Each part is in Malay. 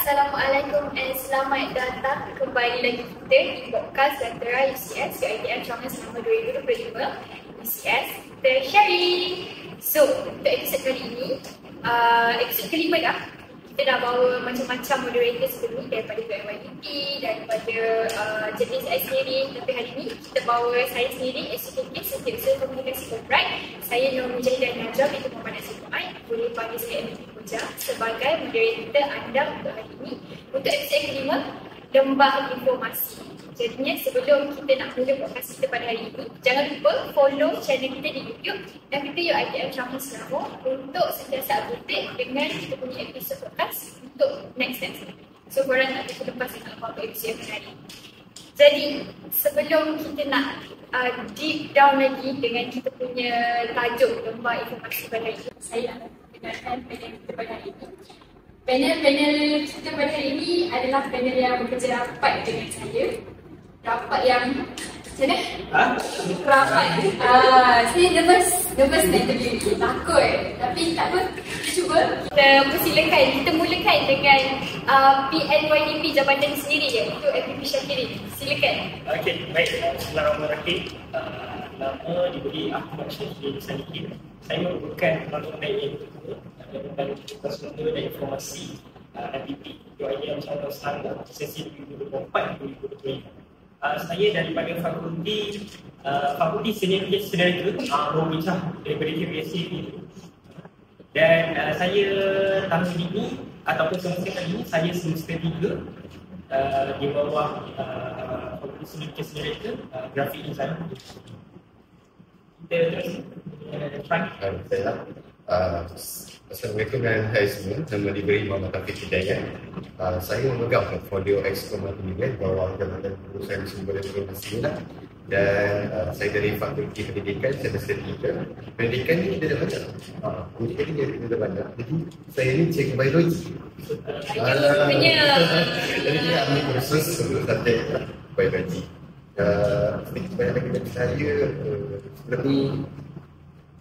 Assalamualaikum dan selamat datang kembali lagi kita di podcast Lentera UCS UiTM Changi selama 2025 UCS kita sharing. So, untuk episod kali ini, episod kelima dah. Kita dah bawa macam-macam moderator sebelum ni daripada YYDP, daripada jenis saya sendiri. Tapi hari ini kita bawa saya sendiri, SPK, Setiausaha Komunikasi Corporate. Saya Nur Mujahidah Najam, itu Muhammad Nasir Mu'aid. Boleh panggil saya MP Puja sebagai moderator anda untuk hari ini. Untuk episod kelima, Lembah Informasi. Jadinya sebelum kita nak mula podcast kita pada hari ini, jangan lupa follow channel kita di YouTube dan kita UiTM Changi Selangor untuk sentiasa update dengan kita punya episod podcast untuk next. So korang tak terlepas dengan apa-apa episod pada hari ini. Jadi sebelum kita nak deep down lagi dengan kita punya tajuk Lembah Informasi pada hari ini, saya nak kenalkan panel kita pada hari ini. Panel kita pada hari ini adalah panel yang bekerja rapat dengan saya. Rapat yang macam mana? Rapat. Saya nervous nak interview ni. Takut. Tapi tak apa. Kita cuba. Kita mulakan dengan PNYDP Jabatan sendiri je. Itu FPP Syakiri. Silakan. Okey, baik. Bismillahirrahmanirrahim. Nama diberi Ahmad Syakiri Sadikin. Saya merupakan penonton yang dan infrastruktur dan informasi FPP UiTM Changi Selangor sesi 2024-2025. Saya daripada Fakulti Seni Lukis Sederhana Roh Bicah daripada KPSC itu. Dan saya tahun ini ataupun semester kali ini saya semester 3 di bawah Fakulti Seni Lukis Sederhana Graphic Design. Kita terus Assalamualaikum dan hai semua. Nama diberi Muhammad Taufik Hidayat. Saya memegang portfolio Exco Multimedia di bawah Jabatan Perusahaan Sumber dan Informasi dan saya dari Fakulti Pendidikan semester 3. Pendidikan ni ada banyak. Pendidikan ni ada banyak. Jadi saya ni cikgu biologi. Jadi saya ambil kursus untuk subjek biologi. Sedikit banyak lagi dari saya sebelum ni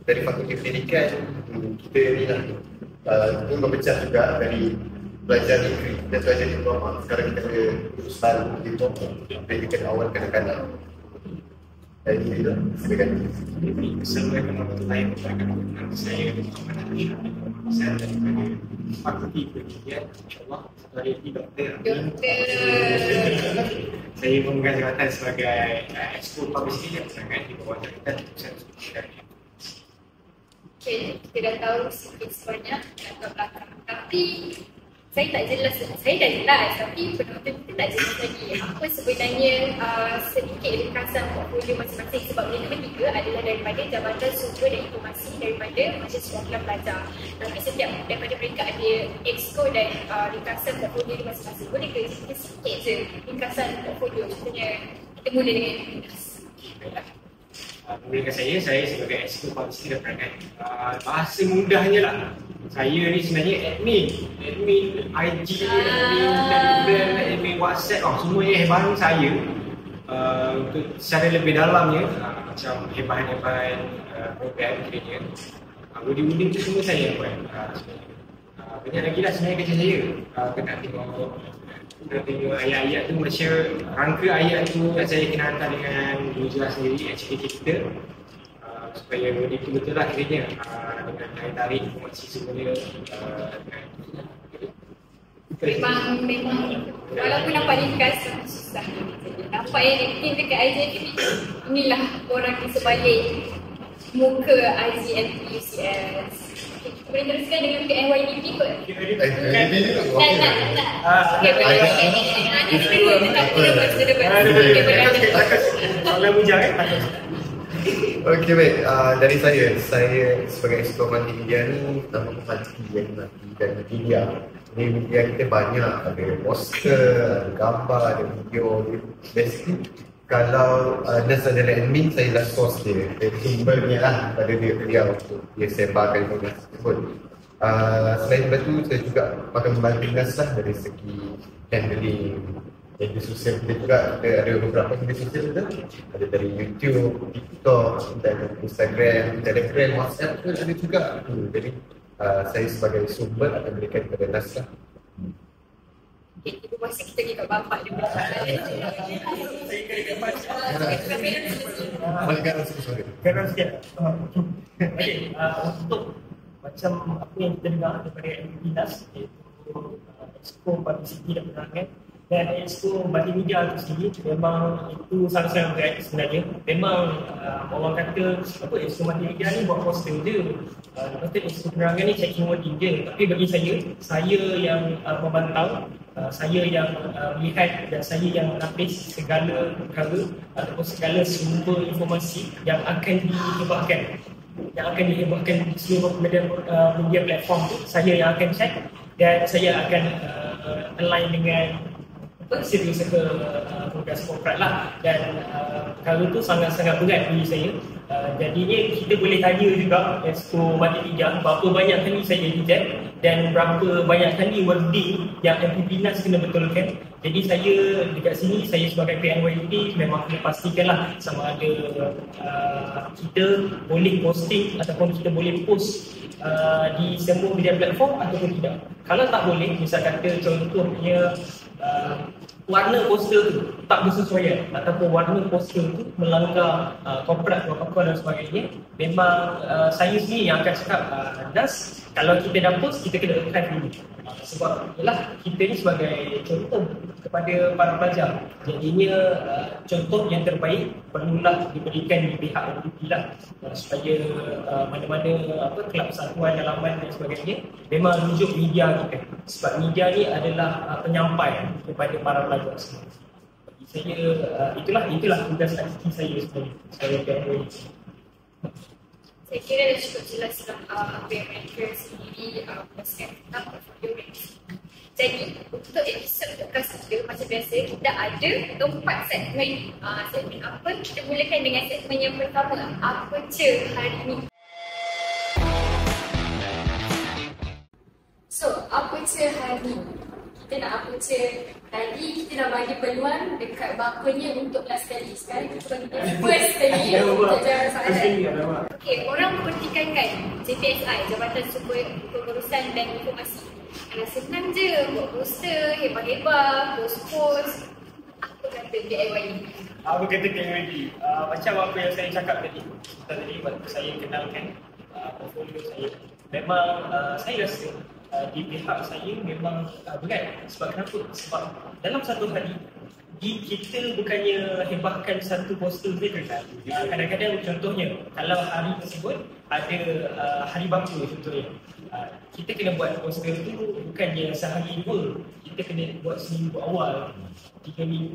dari Fakulti Pendidikan kita ni lah kita berpecah juga dari belajar negeri dan belajar diploma. Sekarang kita ada urusan diploma pendidikan awal kanak-kanak. Jadi itulah, silakan. Assalamualaikum warahmatullahi wabarakatuh. Saya Muhammad Nasir Mu'aid. Saya daripada Fakulti Pendidikan, insyaAllah sebagai doktor. Saya memegang jabatan sebagai Exco Publicity yang bersangat di bawah Jabatan Perusahaan Sumber. Okay, kita dah tahu sikit sebanyak latar belakang. Tapi saya tak jelas. Saya dah jelas tapi penonton kita tak jelas lagi. Apa sebenarnya sedikit ringkasan portfolio masing-masing, sebab yang nombor 3 adalah daripada Jabatan Sumber dan Informasi daripada Mahasiswa Kelas Pelajar. Tapi setiap daripada mereka ada exco dan ringkasan portfolio masing-masing. Boleh ke sikit je ringkasan portfolio? Contohnya kita mula dengan Mulakan saya sebagai Exco Publicity dan Perangai. Bahasa mudahnya lah, saya ni sebenarnya admin IG, admin Telegram, admin WhatsApp, semuanya hebat saya. Untuk secara lebih dalamnya, macam hebat program kiranya, uding-uding tu semua saya yang buat. Banyak lagi lah sebenarnya kerja saya. Kena tengok ayat-ayat tu, macam rangka ayat tu saya kena hantar dengan user sendiri, HPK kita, supaya itu betul lah kiranya dengan tarik informasi semuanya. Memang walaupun nampak ringkas susah. Nampak yang aktif dekat IGFP, inilah orang di sebalik muka IGFP UCS. Boleh teruskan dengan PNYDP kot? Okey, baik. Dari saya sebagai Exco Multimedia ni nama Fati dan media. Ini media kita banyak, ada poster, ada gambar, ada video. Basically kalau Nas adalah admin, saya lah source dia. Jadi sumbernya lah pada dia untuk dia sebarkan informasi tersebut. Selain daripada itu, saya juga akan membantu Nas lah dari segi handling media sosial kita juga. Kita ada beberapa media sosial kita. Ada dari YouTube, TikTok, dan Instagram, Telegram, WhatsApp pun ada juga. Jadi saya sebagai sumber akan berikan kepada Nas lah. Ibu masa kita pergi kat bapak dia pula. Balik kanan sikit sorry. Garam sikit. Okey, untuk macam apa yang kita dengar daripada Dinas, iaitu Exco Publicity dan Penerangan dan Exco Multimedia itu sendiri, memang itu sangat-sangat berat sebenarnya. Memang orang kata apa, Exco Multimedia ni buat poster je, lepas tu Exco Penerangan ni checking wording je. Tapi bagi saya yang memantau, saya yang melihat dan saya yang menapis segala perkara ataupun segala sumber informasi yang akan dihebahkan di seluruh media platform tu, saya yang akan check dan saya akan align dengan setiausaha tugas korporat lah. Dan perkara tu sangat-sangat berat bagi saya. Jadinya kita boleh tanya juga Exco Multimedia berapa banyak kali saya reject dan berapa banyak kali wording yang MP-Nas kena betulkan. Jadi saya dekat sini, saya sebagai PNYP memang kena pastikanlah sama ada kita boleh posting ataupun kita boleh post di semua media platform ataupun tidak. Kalau tak boleh, misal kata contohnya warna poster tu tak bersesuaian ataupun warna poster tu melanggar corporate protocol dan sebagainya, memang saya sendiri yang akan cakap, Das, kalau kita dah post, kita kena archive dulu. Sebab ialah kita ni sebagai contoh kepada para pelajar. Jadinya contoh yang terbaik perlulah diberikan di pihak MPP lah, supaya mana-mana kelab persatuan dalaman dan sebagainya memang rujuk media kita. Sebab media ni adalah penyampai kepada para pelajar semua. Bagi saya itulah tugas aktif saya sebenarnya sebagai PNY. Saya kira dah cukup jelas lah apa yang mereka sendiri konsep tentang portfolio mereka. Jadi untuk episod podcast kita macam biasa, kita ada 4 segmen. Segmen apa? Kita mulakan dengan segmen yang pertama, apa je hari ni. So, apa je hari ni? Kita nak apa je? Tadi kita dah bagi peluang dekat bapanya untuk last sekali. Sekarang kita bagi first sekali untuk jawab soalan. Okey, orang mempertikaikan JPSI, Jabatan Sumber Pengurusan dan Informasi. Kalau senang je buat poster, hebah-hebah, post-post. Apa kata DIY ni? Apa kata PNYD? Macam apa yang saya cakap tadi waktu saya kenalkan portfolio saya, memang saya rasa di pihak saya memang berat. Sebab kenapa? Sebab dalam satu hari kita bukannya hebahkan satu poster saja. Kadang-kadang contohnya kalau hari tersebut ada hari bapa contohnya, kita kena buat poster tu bukannya sehari dua, kita kena buat seminggu awal, 3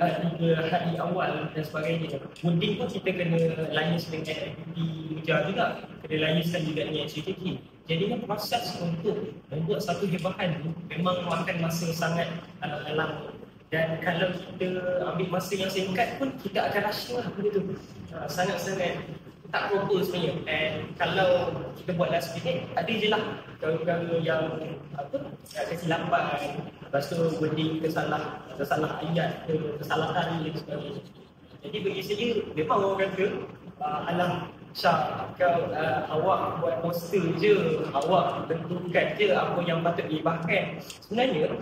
hari awal dan sebagainya. Wording pun kita kena liaise dengan aktiviti media juga, kena liaise juga dengan HKK. Jadinya proses untuk membuat satu hebahan tu memang makan masa sangat lama. Dan kalau kita ambil masa yang singkat pun kita akan rasa lah benda tu. Sangat-sangat tak proper sebenarnya. Dan kalau kita buat last minute, ada je lah perkara yang kesilapan, lepas tu wording tersalah ayat ke, kesalahan dan sebagainya. Jadi bagi saya memang orang kata alah Syah, kau awak buat poster je, awak tentukan je apa yang patut dihebahkan. Sebenarnya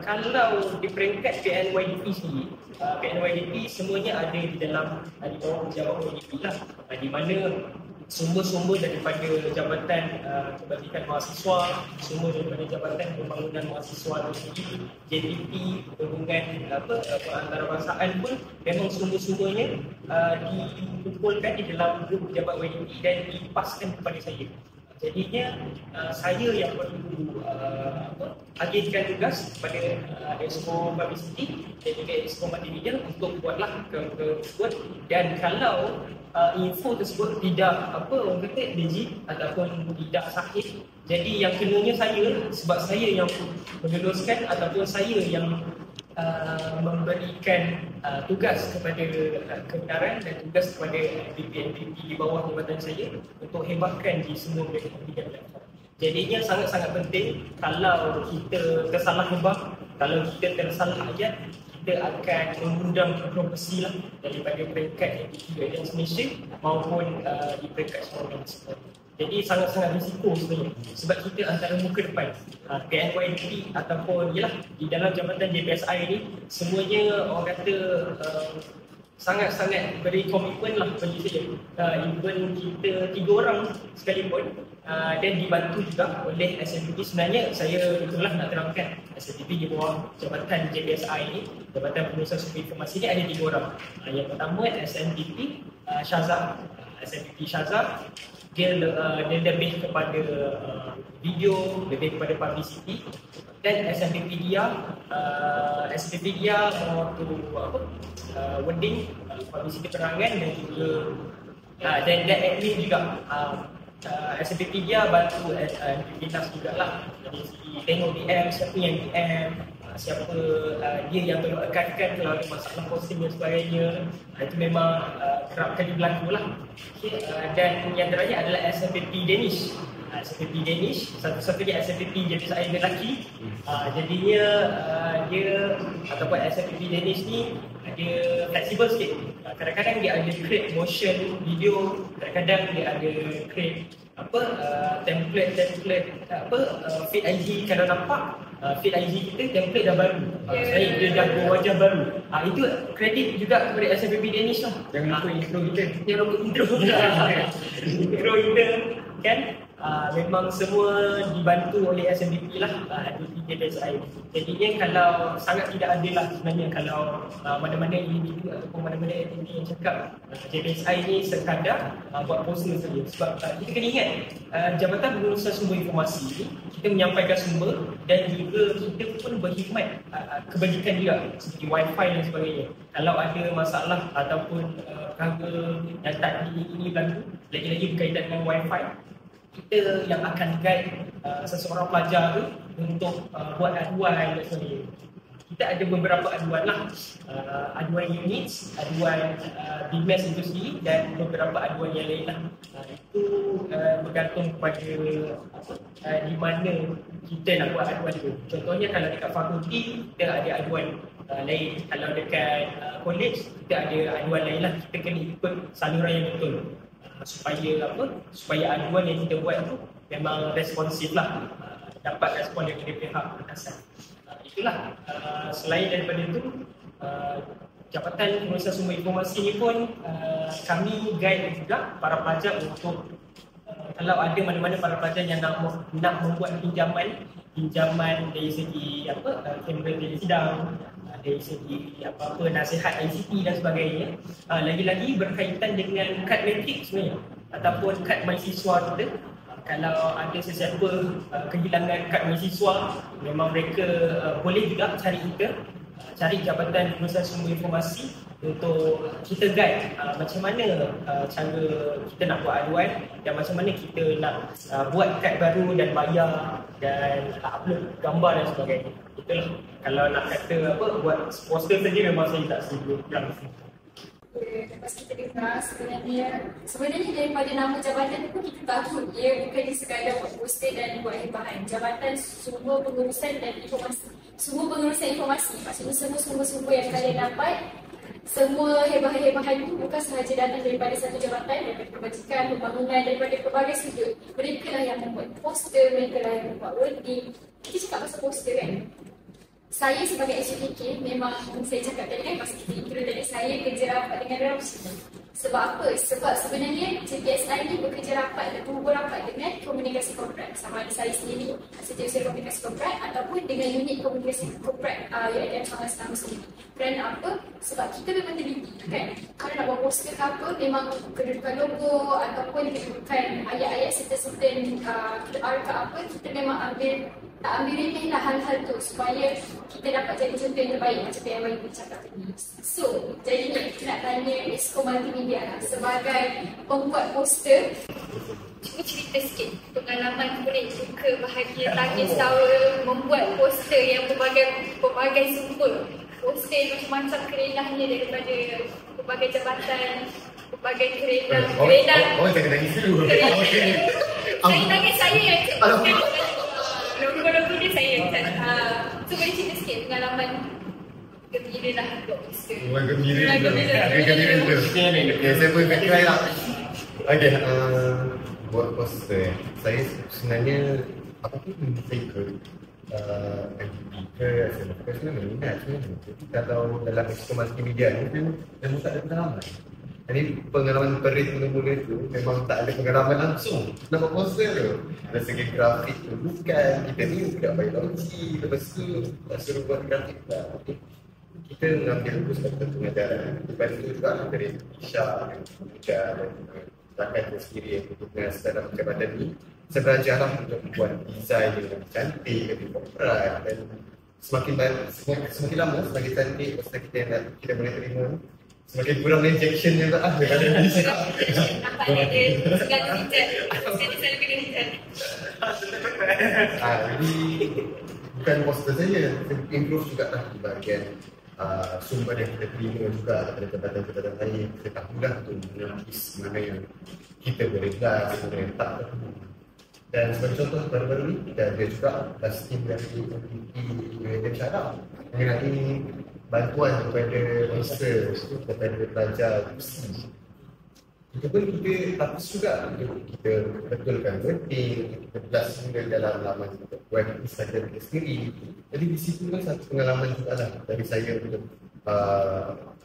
kalau di peringkat PNYDP sendiri, PNYDP semuanya ada di dalam di bawah pejabat YDP lah, di mana sumber-sumber daripada Jabatan Kebajikan Mahasiswa, sumber daripada Jabatan Pembangunan Mahasiswa itu sendiri, JDP, Perhubungan Antarabangsaaan pun memang sumber-sumbernya dikumpulkan di dalam grup pejabat YDP dan dipaskan kepada saya. Jadinya saya yang perlu agihkan tugas kepada Exco Publicity dan juga Exco Multimedia untuk buatlah perkara tersebut. Dan kalau info tersebut tidak orang kata legit ataupun tidak sahih, jadi yang kenanya saya, sebab saya yang meneluskan ataupun saya yang memberikan tugas kepada kebenaran dan tugas kepada MPP di bawah jabatan saya untuk hebahkan di semua media platform. Jadinya sangat-sangat penting kalau kita tersalah hebah, kalau kita tersalah ayat, kita akan mengundang kontroversi lah daripada peringkat MPP Malaysia maupun di peringkat seorang Jadi sangat-sangat risiko sebenarnya sebab kita antara muka depan PNYDP ataupun yalah di dalam jabatan JPSI ni semuanya orang kata sangat-sangat beri komitmen lah bagi saya. Even kita 3 orang sekalipun dan dibantu juga oleh SNDP. Sebenarnya saya betul lah nak terangkan SNDP di bawah jabatan JPSI ni, Jabatan Pengurusan Sumber Informasi ni ada 3 orang. Yang pertama SNDP Syazah. SNDP Syazah dia lebih kepada video, lebih kepada publicity, dan SNDP dia tu wording, publicity perangan dan juga dan admin juga. SNDP dia bantu Dinas jugalah dari segi tengok DM, siapa yang DM, siapa dia yang perlu akankan kalau ada masalah posting dan sebagainya. Itu memang kerap kali berlaku lah. Dan yang terakhir adalah SNDP Danish. SNDP Danish, satu-satunya SNDP jadi saya lelaki. Jadinya dia ataupun SNDP Danish ni dia flexible sikit. Kadang-kadang dia ada create motion video, kadang-kadang dia ada create template feed IG. Kalau nampak feed IG kita template dah baru. Saya dia dah wajah baru. Itu kredit juga kepada SNDP Danish lah. Jangan lupa intro kita. Jangan lupa intro kita kan. Memang semua dibantu oleh SNDP lah di JPSI. Jadinya kalau sangat tidak adil lah sebenarnya kalau mana-mana individu ataupun mana-mana entiti yang cakap JPSI ni sekadar buat poster saja. Sebab kita kena ingat Jabatan Pengurusan Sumber Informasi ni kita menyampaikan sumber dan juga kita pun berkhidmat kebajikan juga seperti wifi dan sebagainya. Kalau ada masalah ataupun perkara yang tak ini berlaku, lagi-lagi berkaitan dengan wifi, kita yang akan guide seseorang pelajar tu untuk buat aduan dan sebagainya. Kita ada beberapa aduan lah, aduan unit, aduan BMS itu sendiri dan beberapa aduan yang lain lah. Itu bergantung kepada di mana kita nak buat aduan tu. Contohnya kalau dekat fakulti kita ada aduan lain, kalau dekat college kita ada aduan lain lah. Kita kena ikut saluran yang betul supaya aduan yang kita buat tu memang responsif lah, dapat respon daripada pihak atasan. Itulah selain daripada itu Jabatan Pengurusan Sumber Informasi ni pun kami guide juga para pelajar untuk kalau ada mana-mana para pelajar yang nak membuat pinjaman dari segi kamera sidang, dari segi apa-apa nasihat ICT dan sebagainya, lagi-lagi berkaitan dengan kad matrik sebenarnya ataupun kad mahasiswa kita. Kalau ada sesiapa kehilangan kad mahasiswa, memang mereka boleh juga cari kita, cari Jabatan Pengurusan Sumber Informasi untuk kita guide macam mana cara kita nak buat aduan dan macam mana kita nak buat kad baru dan bayar dan upload gambar dan sebagainya. Itulah kalau nak kata buat poster saja memang saya tak setuju. Lepas kita dengar sebenarnya daripada nama jabatan pun kita tahu ia bukan sekadar buat poster dan buat bahan. Jabatan Sumber Pengurusan dan Informasi, Sumber Pengurusan Informasi, maksudnya semua sumber-sumber yang kalian dapat, semua hebahan-hebahan itu bukan sahaja datang daripada satu jabatan, daripada kebajikan, pembangunan, daripada pelbagai sudut. Mereka lah yang membuat poster, mereka lah yang membuat wording. Kita cakap pasal poster kan, saya sebagai SUPK memang saya cakap tadi kan pasal kita intro tadi, saya kerja rapat dengan Rams. Sebab apa? Sebab sebenarnya JPSI ni bekerja rapat dan berhubung rapat dengan komunikasi korporat, sama ada saya sendiri Setiausaha Komunikasi Korporat ataupun dengan unit komunikasi korporat UiTM Changan Selangor sendiri. Kerana apa? Sebab kita memang teliti kan. Kalau nak buat poster ke apa, memang kedudukan logo ataupun kedudukan ayat-ayat serta-serta QR ke apa, kita memang tak ambil remeh lah hal-hal tu supaya kita dapat jadi contoh yang terbaik macam yang Wahyu cakap tadi. So, jadinya kita nak tanya Esko Multimedia lah, sebagai pembuat poster, cuba cerita sikit pengalaman boleh suka, bahagia, tangis, tawa membuat poster yang berbagai sumber. Poster macam-macam kerenahnya daripada berbagai jabatan, berbagai kerenah. Oh, saya nangis dulu. Saya nangis, saya yang cakap. Logo-logo dia saya yang cakap. So boleh cerita sikit pengalaman gembira lah buat poster. Gembira tu. Okay, saya pun try lah. Okay, buat poster, saya sebenarnya apa pun saya ikut MPP ke SMF ke sebenarnya minat sebenarnya. Jadi kalau dalam ekosistem multimedia ni kan memang tak ada pengalaman. Jadi pengalaman perit mula-mula tu memang tak ada pengalaman langsung nak buat poster tu. Dari segi grafik tu bukan, kita ni budak biologi, lepas tu tak suruh buat grafik lah. Kita mengambil itu sebagai pengajaran. Lepas itu juga dari Isha dan rakan saya sendiri yang bertugas dalam jabatan ini, saya belajarlah untuk membuat desain yang lebih cantik, lebih popular, dan semakin lama semakin cantik poster kita boleh terima, semakin kurang rejection yang tak ada pada desain. Nampak dia segala desain. Poster ni selalu kena desain. Jadi bukan poster saja, improve juga lah di bahagian sumber yang kita terima juga daripada jabatan-jabatan lain. Kita tahulah tu menangis mana yang kita boleh gas, mana yang tak perlu. Dan sebagai contoh baru-baru ni kita ada juga plastik dari UiTM Syarab mengenai bantuan kepada poster kepada pelajar kursi. Itu pun kita tapis juga untuk kita betulkan wording, kita belas dari dalam laman web Instagram kita sendiri. Jadi di situ kan satu pengalaman juga lah dari saya untuk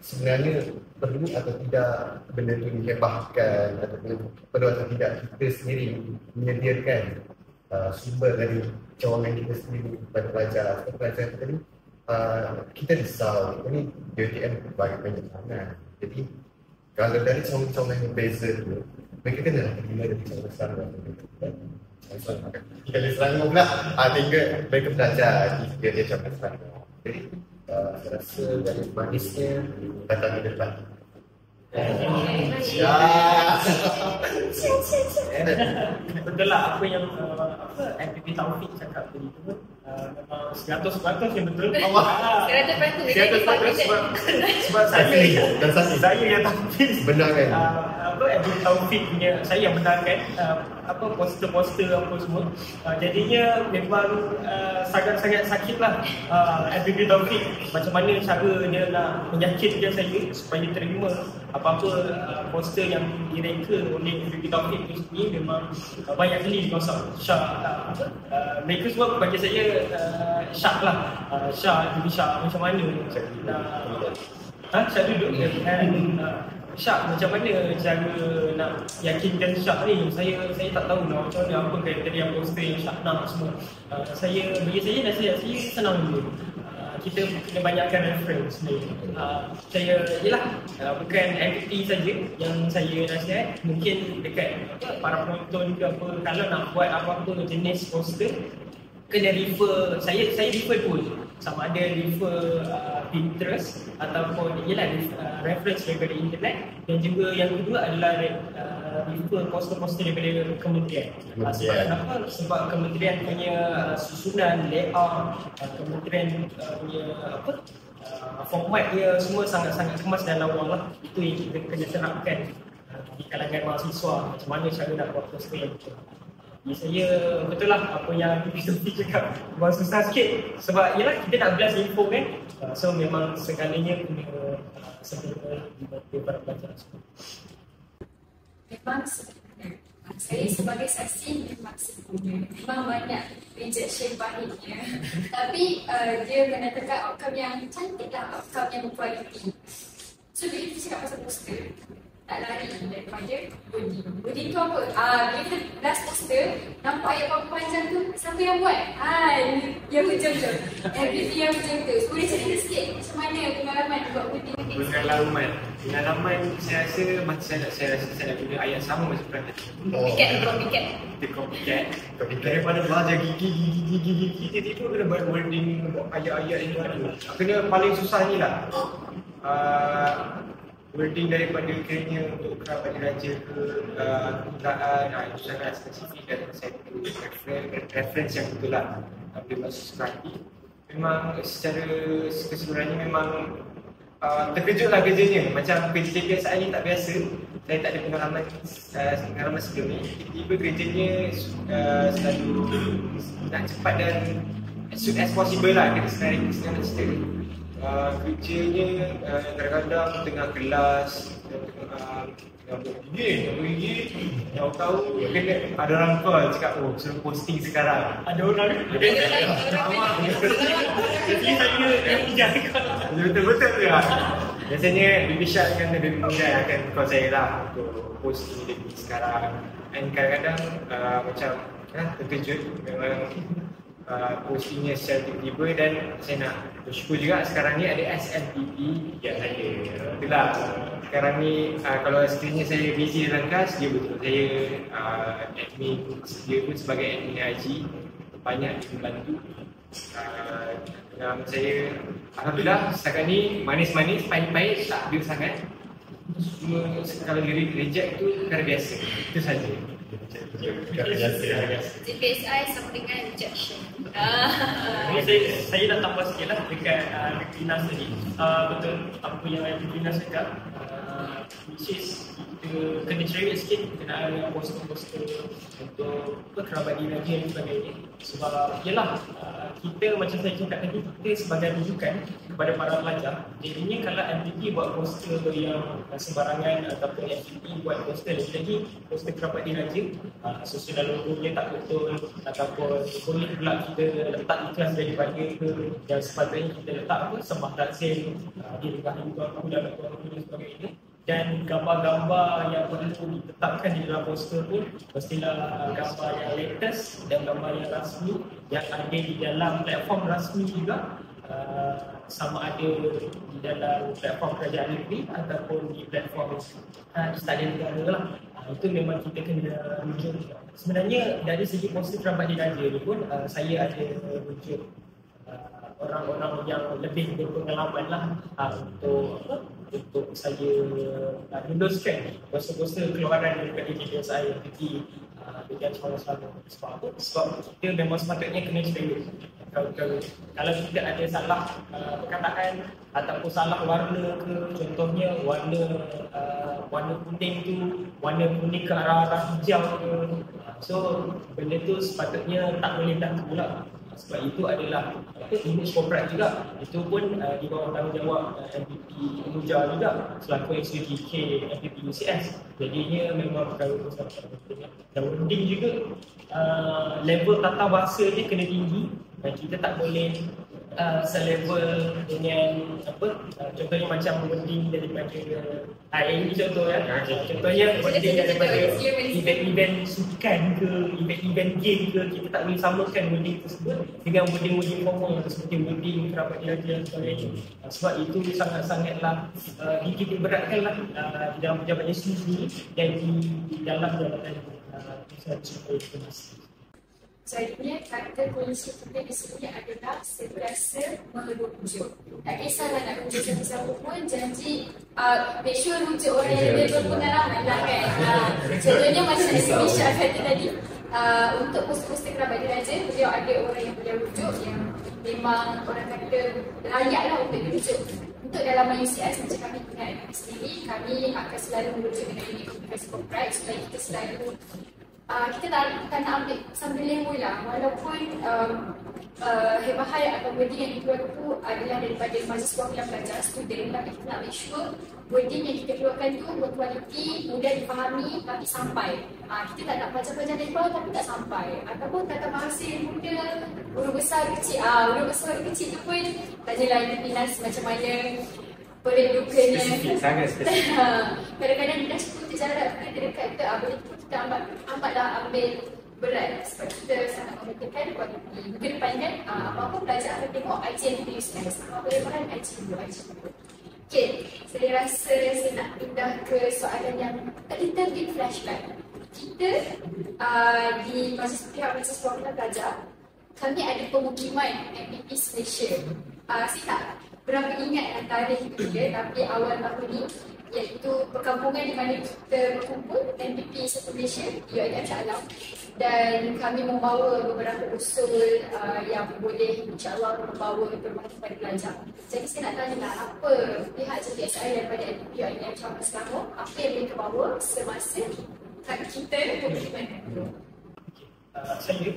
sebenarnya perlu atau tidak benda itu dihebahkan ataupun perlu atau tidak kita sendiri menyediakan sumber dari cawangan kita sendiri kepada pelajar. Pelajar kita ni kita risau, ini UiTM banyak sangat. Jadi kalau dari cawangan-cawangan yang beza tu, mereka kena terima dari cawangan Selangor. Kalau Selangor pula, tinggal mereka belajar di dia cawangan Selangor. Jadi saya rasa dari manisnya datang di depan. Betul lah apa yang MPP Taufik cakap tadi tu memang 100% yang betul. 100% sebab saya yang tampil benarkan MPP Taufik punya, saya yang benarkan poster-poster apa semua. Jadinya memang sangat-sangat sakit lah MPP Taufik macam mana cara dia nak meyakinkan saya supaya terima apa-apa poster yang direka oleh MPP Taufik ni. Memang banyak kali dikosong mereka semua bagi saya syak lah. Syak macam mana Syak duduk Syak macam mana cara nak yakinkan Syak ni. Saya tak tahu lah macam mana apa kriteria poster yang Syak nak semua. Bagi saya nasihat saya senang dulu. Kita kena banyakkan reference ni. Bukan MPP saja yang saya nasihat, mungkin dekat para penonton juga apa, kalau nak buat apa-apa jenis poster kena refer, saya refer pun sama ada refer Pinterest ataupun reference daripada internet, dan juga yang kedua adalah refer poster-poster daripada kementerian. Sebab kenapa? Sebab kementerian punya susunan, layout, kementerian punya format dia semua sangat-sangat kemas dan lawa lah. Itu yang kita kena terapkan di kalangan mahasiswa, macam mana cara nak buat poster yang betul. Saya betul lah apa yang Sophie cakap, memang susah sikit sebab kita nak belas info kan. So memang segalanya punya sempurna dibantu para pelajar semua. Memang sempurna. Saya sebagai saksi memang sempurna. Memang banyak rejection pahitnya. Tapi dia mendatangkan outcome yang cantik lah, outcome yang berkualiti. So bila kita cakap pasal poster, tak lari daripada body. Body tu apa? Bila kita last poster, nampak ayat apa panjang tu, siapa yang buat? Yang betul-betul. MPP yang betul-betul. So, boleh cerita sikit macam mana pengalaman buat body? Pengalaman saya rasa macam saya nak guna ayat sama macam pernah tadi. Copycat. Daripada belajar gigi tiba-tiba kena buat wording, buat ayat-ayat yang baru. Kena paling susah ni lah. Wording daripada kiranya untuk kerabat raja ke kemudahan, itu sangat spesifik dan satu reference yang betul lah. Bila masuk sekali memang secara keseluruhannya memang terkejut lah kerjanya. Macam kerja biasa ni tak biasa. Saya tak ada pengalaman sebelum ni. Tiba-tiba kerjanya selalu nak cepat dan as soon as possible lah. Kena senang cerita. Kerjanya kadang-kadang tengah kelas, gigi, tahu kena ada orang call cakap suruh posting sekarang. Ada orang Ada lagi jadi saya yang jaga. Betul ke? Biasanya Baby Shark dengan Baby Muda akan call saya lah untuk posting lagi sekarang. Dan kadang-kadang macam terkejut memang postingnya secara tiba-tiba, dan saya nak bersyukur juga sekarang ni ada SMPP yang saya. Itulah sekarang ni kalau sekiranya saya busy dalam kelas, dia betul saya admin, dia pun sebagai admin IG banyak membantu. Dan saya alhamdulillah setakat ni manis-manis, pahit-pahit tak ada sangat. Cuma kalau reject tu perkara biasa. Itu saja. JPSI sama dengan rejection. Saya nak tambah sikit lah dekat Dinas tadi. Betul apa yang Dinas cakap, which is kita kena cerewet sikit berkenaan dengan poster-poster untuk kerabat diraja dan sebagainya. Sebab yelah, kita macam saya cakap tadi, kita sebagai rujukan kepada para pelajar. Jadinya kalau MPP buat poster yang sembarangan ataupun MPP buat poster lagi-lagi poster kerabat diraja, sesuai logonya tak betul, ataupun boleh pula kita letak iklan daripada ke yang sepatutnya kita letak apa, sembah takzim dirahi tuan-tuan dan tuan-tuan dan sebagainya. Dan gambar-gambar yang perlu ditetapkan di dalam poster pun mestilah gambar yang latest dan gambar yang rasmi yang ada di dalam platform rasmi juga, sama ada di dalam platform kerajaan negeri ataupun di platform istana negara lah. Itu memang kita kena rujuk. Sebenarnya dari segi poster kerabat diraja ni pun saya ada rujuk orang-orang yang lebih berpengalaman lah untuk saya meneruskan poster-poster keluaran daripada JPSI yang pergi dengan cara-cara. Sebab apa? Sebab kita memang sepatutnya kena cerewet. Kalau kita ada salah perkataan ataupun salah warna ke, contohnya warna kuning tu warna kuning ke arah hijau ke, so benda tu sepatutnya tak boleh berlaku lah. Sebab itu adalah image corporate juga. Itu pun di bawah tanggungjawab MPP Muja juga selaku SUGK MPP UCS. Jadinya memang perkara besar. Dan wording juga level tata bahasa dia kena tinggi, dan kita tak boleh selevel dengan contohnya macam wording daripada ini contoh ya. Contohnya wording daripada event-event sukan ke, event-event game ke, kita tak boleh samakan wording tersebut dengan wording-wording formal seperti wording kerabat diraja dan sebagainya. Sebab itu sangat-sangatlah dikit beratkanlah di dalam pejabat SU sendiri dan di dalam jabatan supaya kita masih. Jadinya kata kunci kita di sini adalah sentiasa merujuk. Tak kisahlah nak rujuk siapa-siapa pun, janji make sure rujuk orang yang lebih berpengalaman lah kan. Contohnya macam Nisha kata tadi, untuk poster-poster kerabat diraja, beliau ada orang yang beliau rujuk yang memang orang kata layak lah untuk dirujuk. Untuk dalaman UCS macam kami dengan sendiri, kami akan selalu merujuk dengan unit komunikasi corporate supaya kita selalu kita tak nak ambil sambil lembu lah, walaupun hebahai atau wording yang dikeluarkan tu adalah daripada mahasiswa pilihan pelajar, student, tapi kita nak make sure wording yang kita keluarkan tu berkualiti, mudah difahami tapi sampai. Kita tak nak pelajar-pelajar level tapi tak sampai, ataupun tata bahasa yang mudah, huruf besar kecil, huruf besar kecil tu pun tanyalah Dinas macam mana penduduknya. Sangat spesifik. Kadang-kadang Dinas pun terjarak kita dekat ke, boleh kita amatlah ambil berat sebab kita sangat memikirkan kualiti. Minggu depan kan, apa-apa pelajar akan tengok IGN kita UCS, apa yang bahan IGN dulu. Okay, saya rasa saya nak pindah ke soalan yang a little bit flashback. Kita di pihak mahasiswa kita pelajar, kami ada pemukiman MPP Malaysia. Saya tak berapa ingat tarikh itu dia, tapi awal tahun ni, iaitu perkampungan di mana kita berkumpul MPP Satu Malaysia, UiTM Shah Alam, dan kami membawa beberapa usul yang boleh insyaAllah membawa perubahan kepada pelajar. Jadi saya nak tanya lah, apa pihak JPSI daripada MPP UiTM Shah Alam Selangor, apa yang mereka bawa semasa kita berkumpul? Saya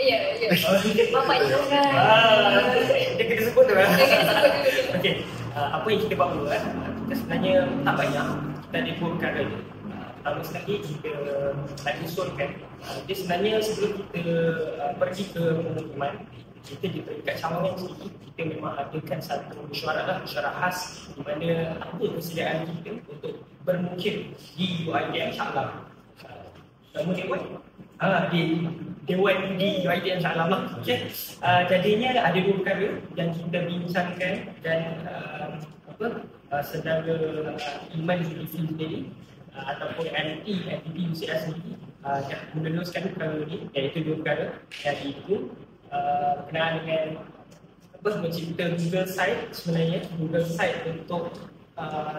Ya. Bapak ni orang. Dia kena sebut tu kan? Dia kena sebut dulu. Okey, apa yang kita bawa kita sebenarnya tak banyak. kita ada dua perkara ni. Pertama sekali kita tadi usulkan, dia sebenarnya sebelum kita pergi ke pemukiman, kita di peringkat cawangan sendiri, kita memang adakan satu mesyuarat khas di mana apa persediaan kita untuk bermukim di UiTM Shah Alam. Nama Dewan? Di Dewan di UiTM Shah Alam lah. Okay. Jadinya ada dua perkara yang kita bincangkan dan saudara Iman Zulkifli sendiri ataupun MPP UCS sendiri yang meneruskan perkara ini, iaitu dua perkara, iaitu berkenaan dengan mencipta Google Site. Sebenarnya Google Site untuk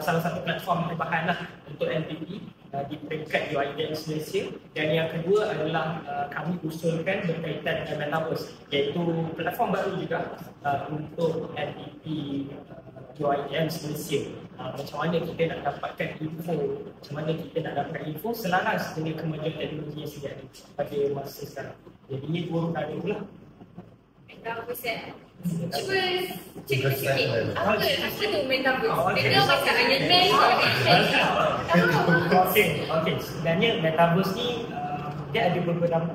salah satu platform terbahan lah untuk MPP di peringkat UiTM Malaysia. Dan yang kedua adalah kami usulkan berkaitan dengan Metaverse, iaitu platform baru juga untuk MPP UiTM Malaysia. Macam mana kita nak dapatkan info, macam mana kita nak dapatkan info selaras dengan kemajuan teknologi yang sedia ada pada masa sekarang. Jadi ini dua perkara itulah. Cuba cerita sikit, apa tu Metaverse? Dia macam Iron Man atau Okey. Sebenarnya Metaverse ni dia ada beberapa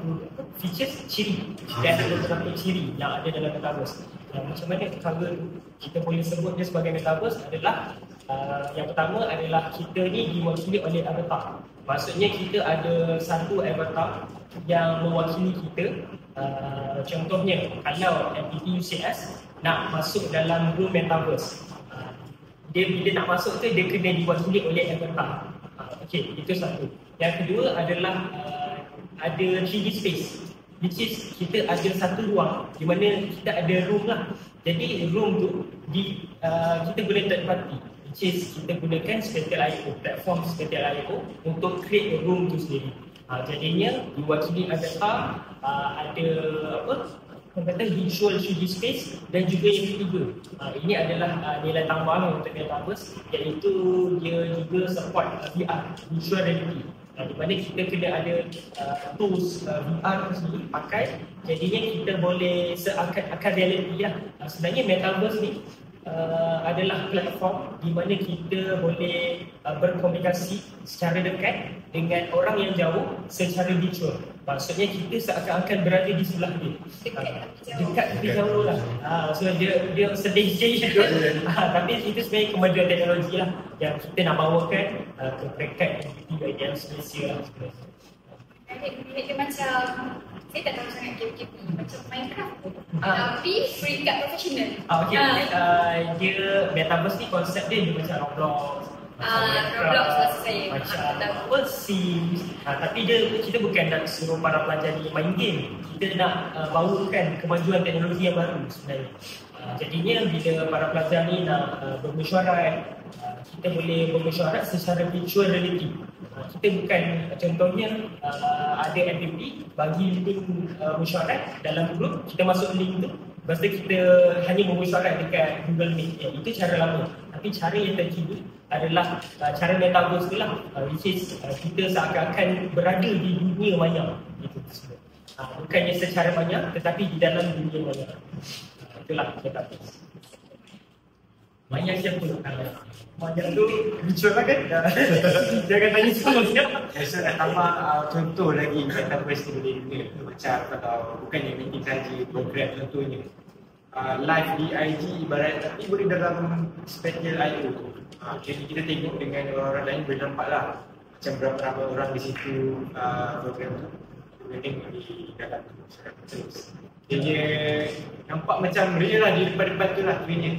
features, ciri. Dia ada beberapa ciri yang ada dalam Metaverse. Macam mana kalau kita boleh sebut dia sebagai Metaverse adalah yang pertama adalah kita ni diwakili oleh avatar. Maksudnya kita ada satu avatar yang mewakili kita. Contohnya kalau MPP UCS nak masuk dalam room Metaverse, dia bila nak masuk tu dia kena diwakili oleh avatar. Okey, itu satu. Yang kedua adalah ada 3D space, which is kita ada satu ruang di mana kita ada room lah. Jadi room tu kita boleh third party, which is kita gunakan Spatial.io, platform Spatial.io untuk create a room tu sendiri. Jadinya diwakili avatar, ada visual 3D space, dan juga yang ketiga, ini adalah nilai tambahan untuk Metaverse, iaitu dia juga support VR, virtual reality, di mana kita kena ada tools VR sendiri pakai. Jadinya kita boleh seakan-akan reality lah. Sebenarnya Metaverse ni adalah platform di mana kita boleh berkomunikasi secara dekat dengan orang yang jauh secara virtual. Maksudnya kita seakan-akan berada di sebelah dia. Dekat tapi jauh lah. So dia sedih je. Tapi itu sebenarnya kemajuan teknologi lah yang kita nak bawakan ke peringkat UiTM Malaysia lah sebenarnya. Dia macam, saya tak tahu sangat game-game ni, macam Minecraft tapi peringkat profesional. Dia Metaverse ni konsep dia macam Roblox. Roblox maksud saya. Macam Sims. Tapi kita bukan nak suruh para pelajar ni main game. Kita nak bawakan kemajuan teknologi yang baru sebenarnya. Jadinya bila para pelajar ni nak bermesyuarat, kita boleh bermesyuarat secara virtual reality. Kita bukan, contohnya ada MPP bagi link mesyuarat dalam grup, kita masuk link tu, lepas tu kita hanya bermesyuarat dekat Google Meet. Itu cara lama. Tapi cara yang terkini adalah cara Metaverse tu lah, which is kita seakan-akan berada di dunia maya. Bukannya secara maya, tetapi di dalam dunia maya. Itulah Metaverse. Maya siapa? Maya tu virtual lah kan? Jangan tanya semua siapa. Saya nak tambah contoh lagi Metaverse ni boleh guna. Macam kalau bukannya meeting saja, program contohnya live di IG ibarat, tapi boleh dalam Spatial.io. Jadi kita tengok dengan orang lain boleh nampak lah macam berapa ramai orang di situ program tu. Kita tengok di dalam terus. Jadi nampak macam real lah di depan-depan tu lah sebenarnya.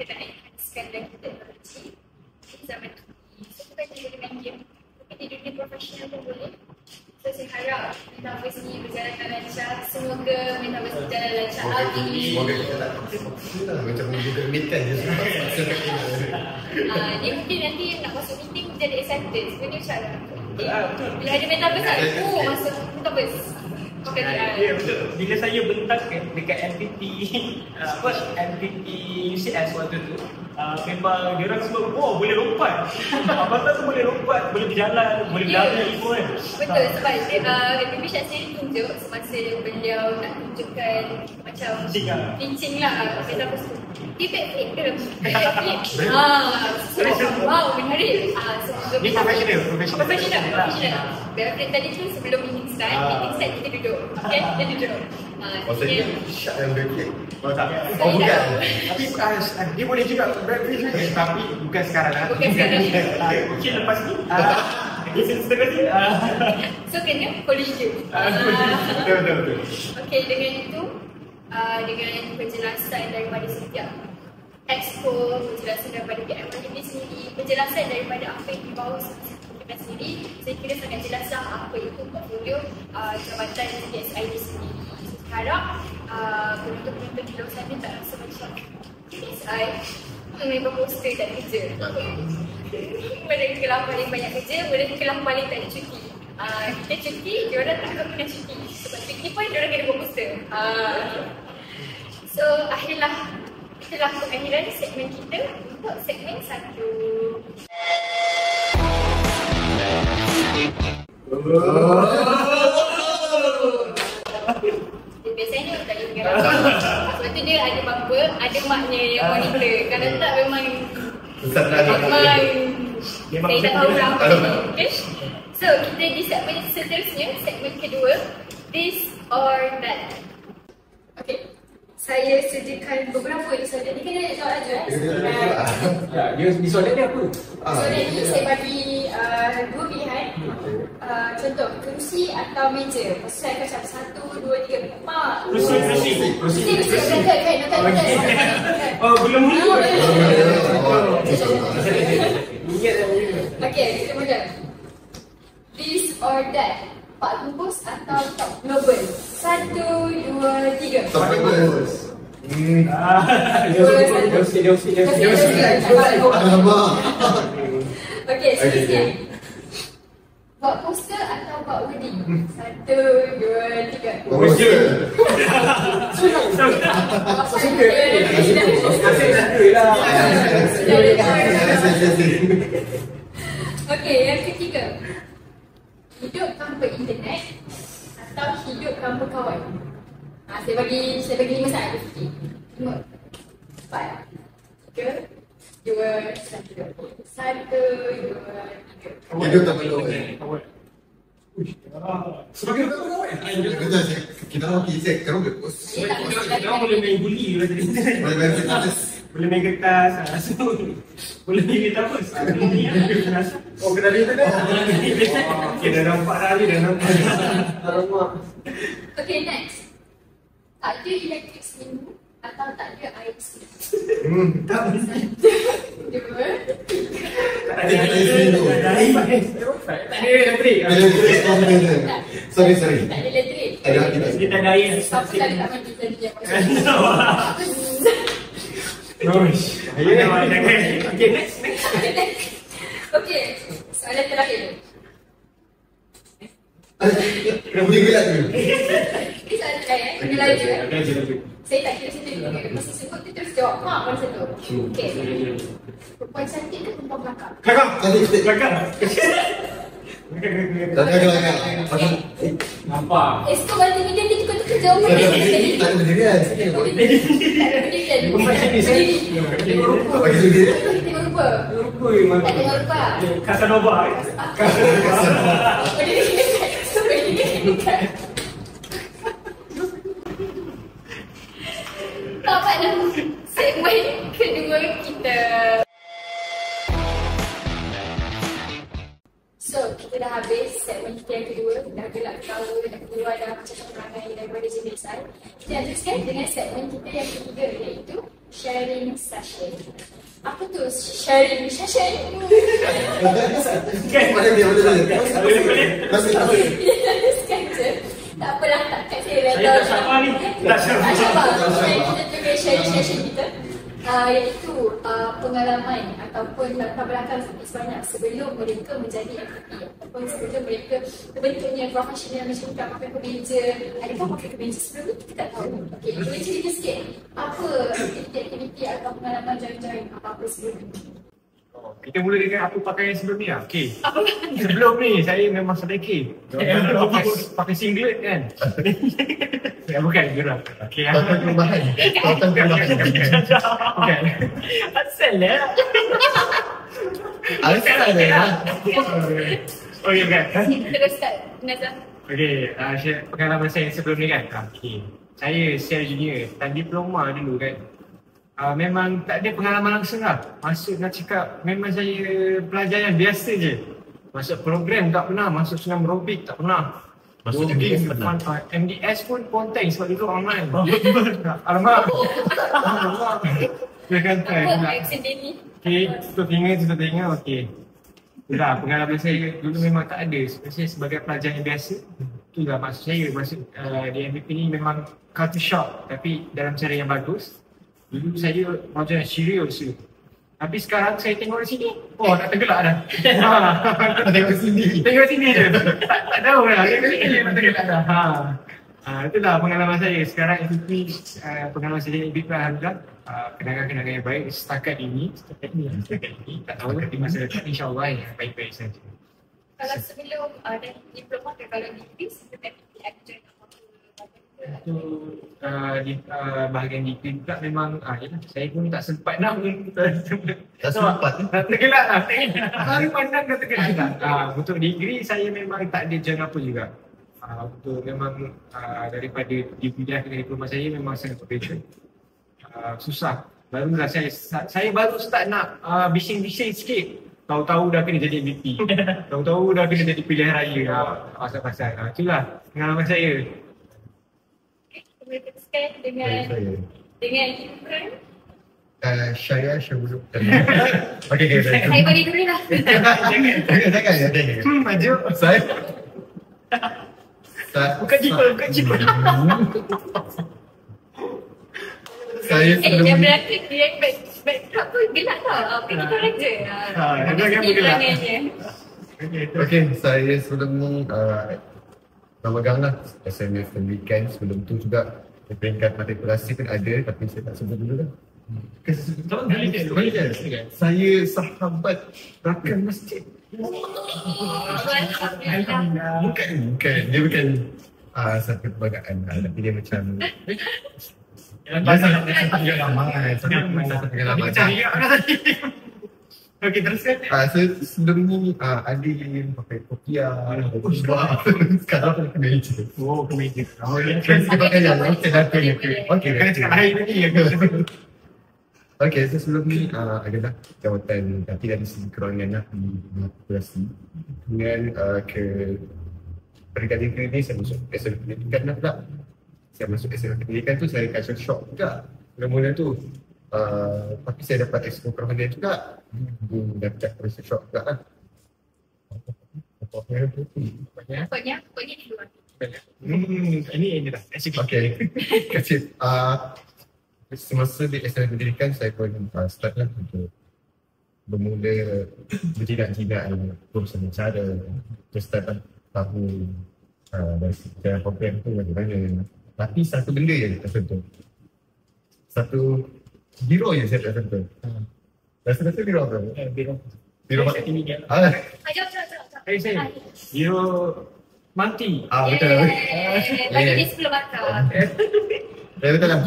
Kita nak enhancekan lagi teknologi di zaman ini. So bukan hanya boleh main game, tapi di dunia profesional pun boleh. So saya harap Metaverse ni berjalan lancar. Semoga Metaverse berjalan lancar. Semoga kita tak macam Google Meet kan je. Ni mungkin nanti nak masuk meeting jadi excited. Sebenarnya macam bila ada Metaverse kan, masuk Metaverse. Ya betul. Bila saya bentangkan dekat MPP UCS waktu tu, memang dia orang semua boleh lompat. Abang tu boleh lompat, boleh berjalan, boleh berlari pun kan. Betul, sebab MPP UCS sendiri tunjuk semasa beliau nak tunjukkan macam pincing lah Metaverse tu. Dia backflip ke? Backflip. Wow, menarik. Ni professional. Backflip tadi tu sebelum meeting start kita duduk. Okay, kita duduk. Maksudnya syak yang backflip. Oh tak. Oh bukan. Tapi dia boleh juga backflip juga. Tapi bukan sekarang lah. Bukan sekarang. Mungkin lepas ni dia setengah ni So kena collision. Betul. Okay, dengan itu dengan penjelasan daripada setiap expo, penjelasan daripada PMI ini sendiri, penjelasan daripada apa yang dibawa kita sendiri, saya kira sangat jelaslah apa itu portfolio jabatan DSI ini sendiri. Sekarang penonton-penonton di luar sana tak rasa macam DSI memang poster tak ada kerja. Mereka lah paling banyak kerja, mereka lah paling tak ada cuti. Kita cuti, diorang tak akan pernah cuti. Sebab cuti pun diorang kena buat poster. So akhirlah itulah pengakhiran segmen kita untuk segmen 1. Biasanya tak ingat. Sebab tu dia ada bumper, ada maknya yang monitor. Kalau tak memang saya tak tahu berapa ni. Okay? So kita di segmen seterusnya, segmen kedua, this or that. Okay, saya sediakan beberapa disorder. Ni kena jawab aja Ya, dia disorder dia apa? Disorder ni saya bagi dua pilihan. Contoh, kerusi atau meja. Saya akan cakap 1, 2, 3, 4. Kerusi. oh belum ni Okay, kita mula. This or that. Pak Bungkus atau Top Global? 1, 2, 3. Top Bungkus. Okay, seterusnya. Buat poster atau buat wedding? 1, 2, 3. Poster. Okay, yang ketiga. Hidup tanpa internet atau hidup tanpa kawan? Saya bagi 5 saat dia fikir. 5, 4, 3, 2, 1. 1, 2, 3. Hidup tanpa kawan. Sebagai kawan. Kita orang kisah kerana bos. kita boleh main guli boleh main kertas boleh main metaverse Oh, kena dia tu dah. Okay, dah nampak dah ni, dah nampak. Okay, next. Tak ada elektrik seminggu atau tak ada air seminggu? Tak Dua. tak ada elektrik Sorry. Tak ada elektrik. dia tak ada air Apa kali tak mandi tadi yang okay next Okay, soalan terakhir. Boleh gelap dulu. Ini soalan terakhir. Kena laju. Saya tak kira situ juga. Masa sebut tu terus jawab. Mana satu? Okay. Perempuan cantik ke perempuan belakang? belakang Nampak. Esko balik media dia tukar-tukar jawapan. Tak ada berdirian. Tengok rupa. Bagi sendiri. Tengok rupa. Lupa memang. Tak tengok rupa. Casanova Tamat dah segmen kedua kita. So, kita dah habis segmen kita yang kedua. Dah gelap ketawa, dah keluar dah macam perangai daripada JDSI. Kita lanjutkan dengan segmen kita yang ketiga, iaitu sharing session. Apa tu sharing session? Mana dia Teruskan je. Tak apalah, tak kat saya saya tak sabar ni tak sabar Kita tengok sharing session kita. Iaitu pengalaman ataupun latar belakang sebanyak sebelum mereka menjadi FTP ataupun sebelum mereka terbentuknya profesional macam tu, pakai kemeja, adakah pakai kemeja sebelum ni kita tak tahu. Okey, boleh cerita sikit apa aktiviti-aktiviti atau pengalaman jaring-jaring apa-apa sebelum ni? Kita mula dengan apa pakaian sebelum ni lah. Okay. Sebelum ni saya memang sedekah. Pakai singlet kan. Ya bukan gerak. Okay. Tonton perubahan. Tonton perubahan. Okay. Asal lah. Asal lah. Okay kan. Teruskan, Nazah. Okay, pengalaman saya sebelum ni kan. Okay. Saya share junior, time diploma dulu kan. Memang tak ada pengalaman langsung lah. Masuk nak cakap, memang saya pelajar yang biasa je. Masuk program tak pernah, masuk senam aerobik tak pernah. Masuk Jogging, MDS pernah? MDS pun ponteng sebab dulu online. Alamak. Alamak. Dia kata, Accidentally. okay, tutup telinga, okay. Itulah pengalaman saya dulu memang tak ada. Saya sebagai pelajar yang biasa. Itulah maksud saya, masuk di MVP ni memang culture shock tapi dalam cara yang bagus. Dulu saya macam serius tu. Tapi sekarang saya tengok di sini, oh nak tergelak dah. Tengok sini. Tengok sini je. Tak tahu dah, tengok sini je nak tergelak dah. Itulah pengalaman saya. Sekarang MVP, pengalaman saya MVP Alhamdulillah. Kenangan-kenangan yang baik setakat ini. Setakat ini. Tak tahu nanti masa depan insyaAllah yang baik-baik saja. Kalau sebelum dan diploma ke, kalau degree sebelum MPP ada join apa-apa? Untuk bahagian degree pula memang yalah, saya pun tak sempat nak Tak sempat. Dah tergelak lah. Baru pandang dah tergelak dah. Untuk degree saya memang tak ada join apa juga. Untuk memang daripada degree ke diploma saya memang sangat berbeza. Susah. Barulah saya baru start nak bising-bising sikit. Tahu-tahu dah kena jadi MVP. Tahu-tahu dah kena jadi pilihan raya. Pasal-pasal. Itulah pengalaman saya. Boleh teruskan dengan Imran. Syaya Syabulu. Okay. Saya bagi dulu lah. Jangan. Maju. Saya Bukan jipa. Saya Dia sebelum berarti dia backdrop pun gelap tau. Pilih korang je. dia kan bergelak. Okay, saya sebelum ni memegang lah SMF dan weekend. Sebelum tu juga peringkat matrikulasi pun ada tapi saya tak sebut dulu lah. Saya sahabat rakan masjid. Bukan. Dia bukan satu kebanggaan tapi dia macam Okey, teruskan. Sebelum ni ada yang pakai kopiah, sekarang pakai kemeja. Oh, kemeja. Saya pakai yang okey. Kan cakap lain tadi. Okey, so sebelum ni adalah jawatan nanti dari segi kerohanian di matrikulasi dengan ke peringkat degree ni saya masuk SMK pendidikan lah pula. Saya masuk SMK pendidikan tu saya culture shock juga mula-mula tu. Tapi saya dapat expo kerohanian juga. Dapat culture shock juga lah. Pokoknya di luar. Ini dah. Okey. Kasih. Semasa di SMK pendidikan saya pun start lah untuk bermula berjinak-jinak bersama cara start lah tahu dari sejarah program tu bagaimana. Tapi satu benda yang tak sentuh. Satu biro yang saya tak sentuh. Rasa biro apa? Biro apa? Jom. Saya. Biro Manti. Betul. Bagi dia 10 bakar. Betul lah.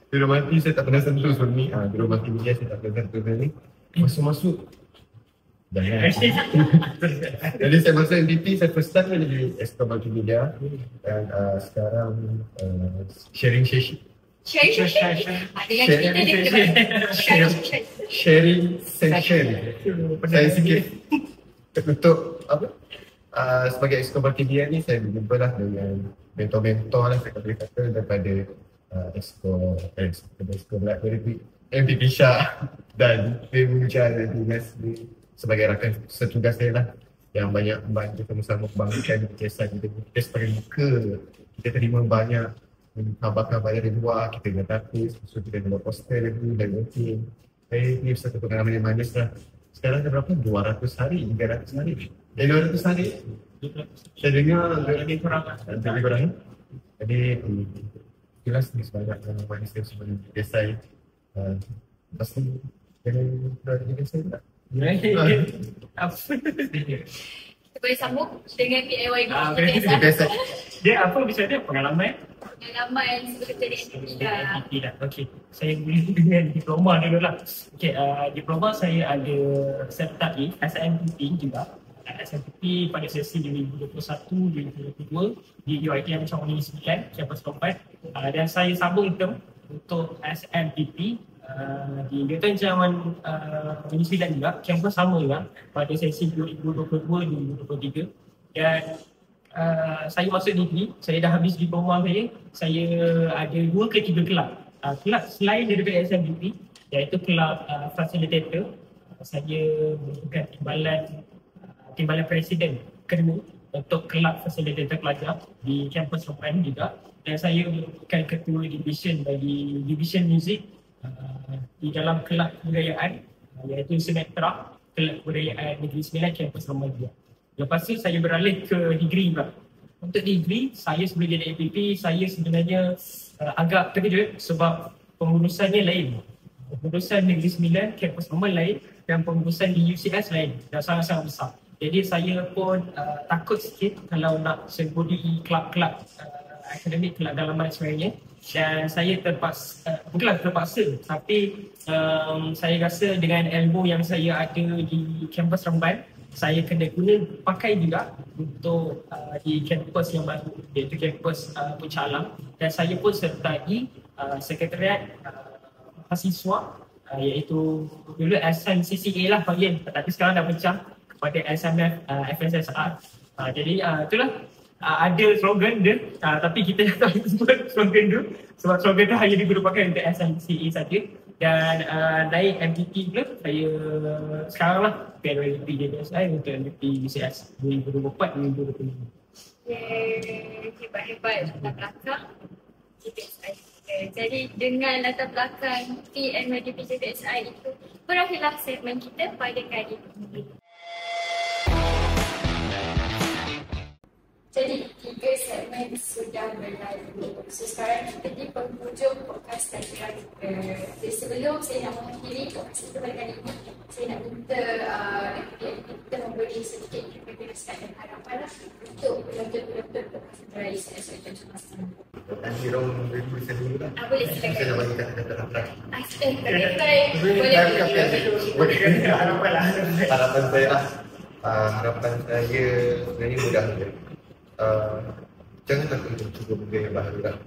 Biro Manti saya tak pernah sentuh sebelum ni. Biro Manti media saya tak pernah sentuh sebelum ni. Masuk jangan. Jadi saya masuk MVP, saya first time jadi Exco Multimedia. Dan sekarang sharing session. Sharing session. Saya sikit untuk apa? Sebagai Exco Multimedia ni saya berjumpa lah dengan mentor-mentor lah saya boleh kata daripada Exco BlackBerry, MVP Syah dan Film Jan dan Dinas sebagai rakan setugas saya lah yang banyak membantu sama-sama kebangkitan kesan kita sebagai muka. Kita terima banyak khabar-khabar dari luar, kita dah takut, so kita dah buat poster lagi dan mungkin ini satu pengalaman yang manis lah. Sekarang dah berapa? 200 hari, 300 hari 200 hari saya dengar lebih kurang. Jadi jelas ni sebanyak manis yang sebenarnya selesai. Lepas tu Jangan saya tak. Apa? Kita boleh sambung dengan PIY Berarti group Biasa. dia apa bisa ada pengalaman? pengalaman bekerja di SPP dah. Tidak. Okey. Saya boleh dengan diploma dulu lah. Okey, diploma saya ada sertai SMPP juga. SMPP pada sesi 2021-2022 di UiTM Changi 9, kampus Kompat. Dan saya sambung itu untuk SMPP di Newton Zaman Negeri Sembilan juga, kampus sama juga pada sesi 2022-2023. Dan saya masuk degree, saya dah habis diploma saya ada 2 ke 3 kelab. Kelab selain daripada SMPP, iaitu kelab facilitator. Saya merupakan timbalan presiden kedua untuk kelab facilitator pelajar di kampus Rompan juga. Dan saya merupakan ketua division bagi division muzik di dalam kelab kebudayaan, iaitu Semetra, kelab kebudayaan Negeri Sembilan kampus Rompan juga. Lepas tu saya beralih ke degree pula. Untuk degree, saya sebelum jadi APP, saya sebenarnya agak terkejut sebab pengurusannya lain. Pengurusan Negeri Sembilan, kampus Rompan lain, dan pengurusan di UCS lain dan sangat-sangat besar. Jadi saya pun takut sikit kalau nak sembunyi kelab-kelab akademik, kelab dalaman sebenarnya. Dan saya bukanlah terpaksa, tapi saya rasa dengan ilmu yang saya ada di kampus Rompan, saya kena guna pakai juga untuk di kampus yang baru, iaitu kampus Puncak Alam. Dan saya pun sertai sekretariat mahasiswa, iaitu dulu SMCCA lah panggil, tapi sekarang dah pecah kepada SMF FSSR. Jadi itulah ada slogan dia, tapi kita tak boleh sebut slogan tu sebab slogan tu hanya digunakan untuk SMCA saja. Dan naik MPT pula, saya sekarang lah PNWP JPSI untuk MPT BCS 2024-2025. Hebat-hebat latar belakang JPSI. Jadi dengan latar belakang PNWP JPSI itu, berakhirlah segmen kita pada kali ini. Jadi 3 segmen sudah berlalu. So sekarang kita di penghujung podcast kita. Jadi sebelum saya nak mengakhiri podcast kita pada kali ini, saya nak minta kita memberi sedikit kepercayaan dan harapan untuk penonton-penonton podcast kita ICS dan semasa. Nanti orang boleh tulisan dulu lah. Boleh Saya nak silakan. bagi kata-kata harapan. Boleh. Harapan lah. Harapan saya lah. Harapan saya sebenarnya mudah je. Jangan takut untuk cuba benda yang baru lah.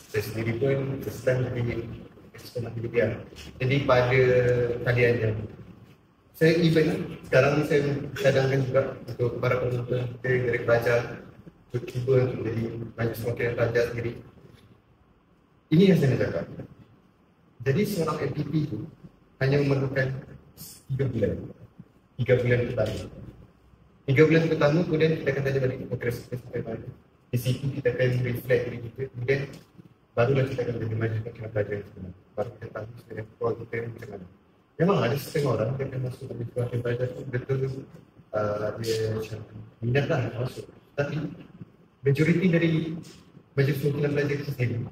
Saya sendiri pun sedang jadi ekspert multimedia. Jadi pada kalian yang saya sekarang saya cadangkan juga untuk para penonton kita dari pelajar untuk cuba untuk jadi banyak semakin pelajar sendiri. Ini yang saya nak cakap. Jadi seorang MPP itu hanya memerlukan 3 bulan. 3 bulan pertama. 3 bulan pertama, kemudian kita akan tanya balik progres kita sampai mana. Di situ kita akan reflect diri kita, kemudian barulah kita akan lebih maju dengan pelajaran sebenar. Baru kita tahu sebenarnya kual kita macam mana. Memang ada setengah orang yang akan masuk lebih kuat dan belajar tu betul dia macam minat lah masuk. Tapi majoriti dari majlis pimpinan pelajar kita sendiri